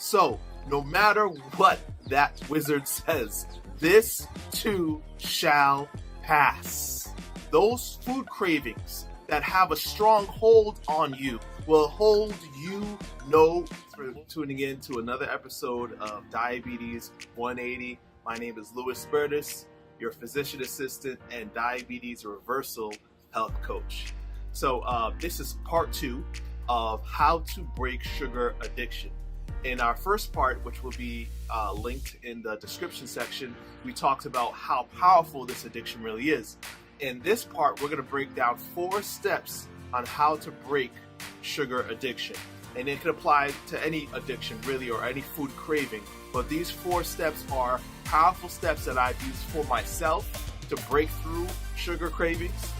So, no matter what that wizard says, this too shall pass. Those food cravings that have a strong hold on you will hold you for tuning in to another episode of Diabetes 180. My name is Lewis Bertus, your physician assistant and diabetes reversal health coach. So this is part 2 of how to break sugar addiction. In our first part, which will be linked in the description section, we talked about how powerful this addiction really is. In this part, we're going to break down 4 steps on how to break sugar addiction. And it can apply to any addiction, really, or any food craving. But these 4 steps are powerful steps that I've used for myself to break through sugar cravings,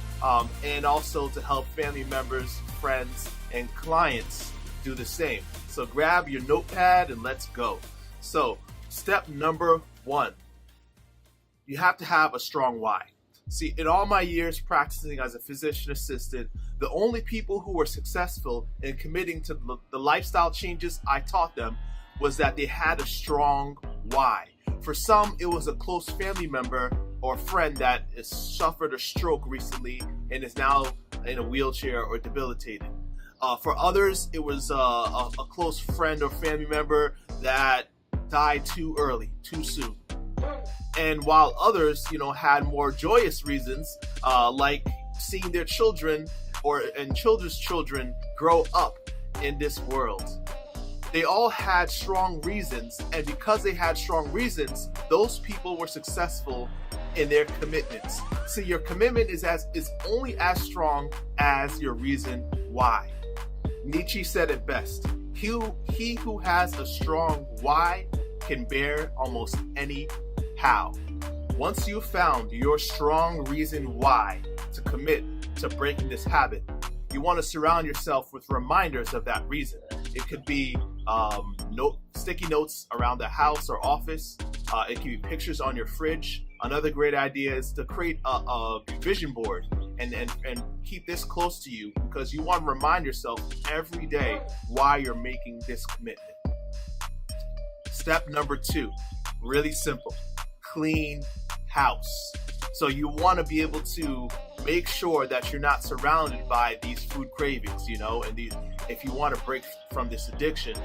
and also to help family members, friends, and clients do the same. So grab your notepad and let's go. So step number 1, you have to have a strong why. See, in all my years practicing as a physician assistant, the only people who were successful in committing to the lifestyle changes I taught them was that they had a strong why. For some, it was a close family member or friend that has suffered a stroke recently and is now in a wheelchair or debilitated. For others, it was a close friend or family member that died too early, too soon. And while others, had more joyous reasons, like seeing their children and children's children grow up in this world. They all had strong reasons, and because they had strong reasons, those people were successful in their commitments. See, your commitment is only as strong as your reason why. Nietzsche said it best. He who has a strong why can bear almost any how. Once you've found your strong reason why to commit to breaking this habit, you want to surround yourself with reminders of that reason. It could be sticky notes around the house or office. It could be pictures on your fridge. Another great idea is to create a vision board and keep this close to you, because you want to remind yourself every day why you're making this commitment. Step number 2, really simple, clean house. So you want to be able to make sure that you're not surrounded by these food cravings, if you want to break from this addiction,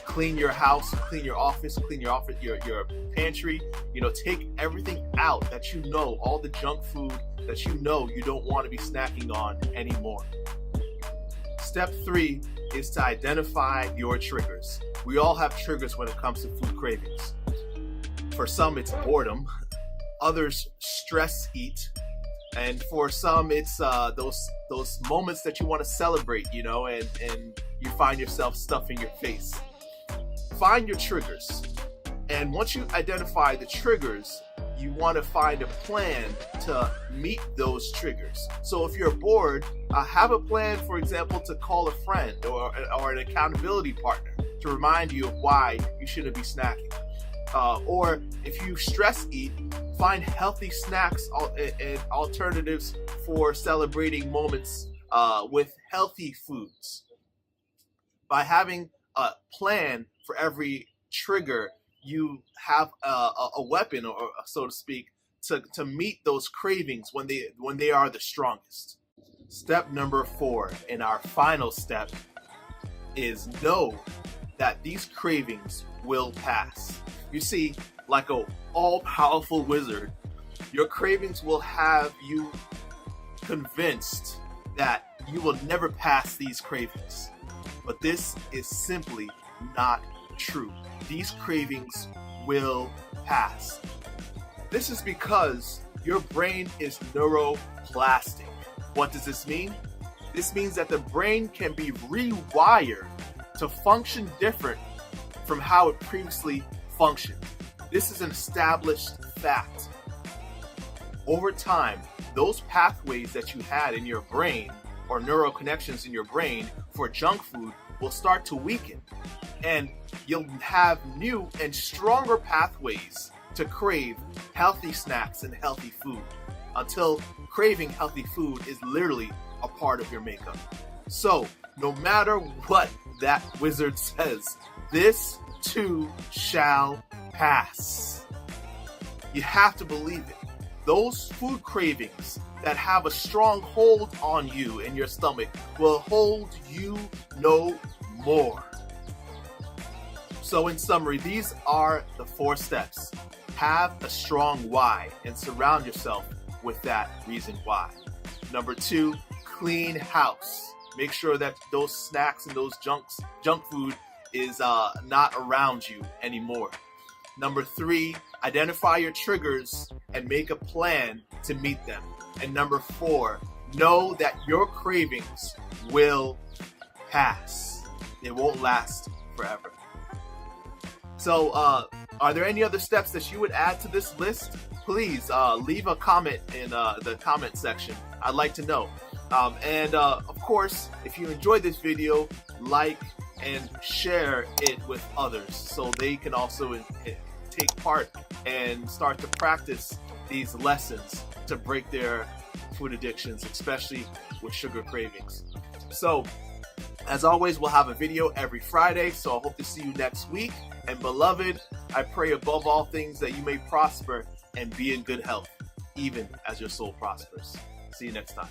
clean your house, clean your office, your pantry, take everything out that all the junk food that you don't want to be snacking on anymore. Step 3 is to identify your triggers. We all have triggers when it comes to food cravings. For some, it's boredom. Others, stress eat. And for some, it's those moments that you want to celebrate, and you find yourself stuffing your face. Find your triggers. And once you identify the triggers, you want to find a plan to meet those triggers. So if you're bored, have a plan, for example, to call a friend or an accountability partner to remind you of why you shouldn't be snacking. Or if you stress eat, find healthy snacks and alternatives for celebrating moments with healthy foods. By having a plan for every trigger, you have a weapon, or so to speak, to meet those cravings when they are the strongest. Step number 4, and our final step, is know that these cravings will pass. You see, like an all-powerful wizard, your cravings will have you convinced that you will never pass these cravings. But this is simply not true. These cravings will pass. This is because your brain is neuroplastic. What does this mean? This means that the brain can be rewired to function different from how it previously functioned. This is an established fact. Over time, those pathways that you had in your brain, or neural connections in your brain for junk food, will start to weaken. And you'll have new and stronger pathways to crave healthy snacks and healthy food, until craving healthy food is literally a part of your makeup. So, no matter what that wizard says, this too shall pass. You have to believe it. Those food cravings that have a strong hold on you in your stomach will hold you no more. So in summary, these are the 4 steps. Have a strong why and surround yourself with that reason why. Number 2, clean house. Make sure that those snacks and those junk food is not around you anymore. Number 3, identify your triggers and make a plan to meet them. And number 4, know that your cravings will pass. They won't last forever. So, are there any other steps that you would add to this list? Please leave a comment in the comment section. I'd like to know. And of course, if you enjoyed this video, like and share it with others so they can also take part and start to practice these lessons to break their food addictions, especially with sugar cravings. So, as always, we'll have a video every Friday, so I hope to see you next week. And beloved, I pray above all things that you may prosper and be in good health, even as your soul prospers. See you next time.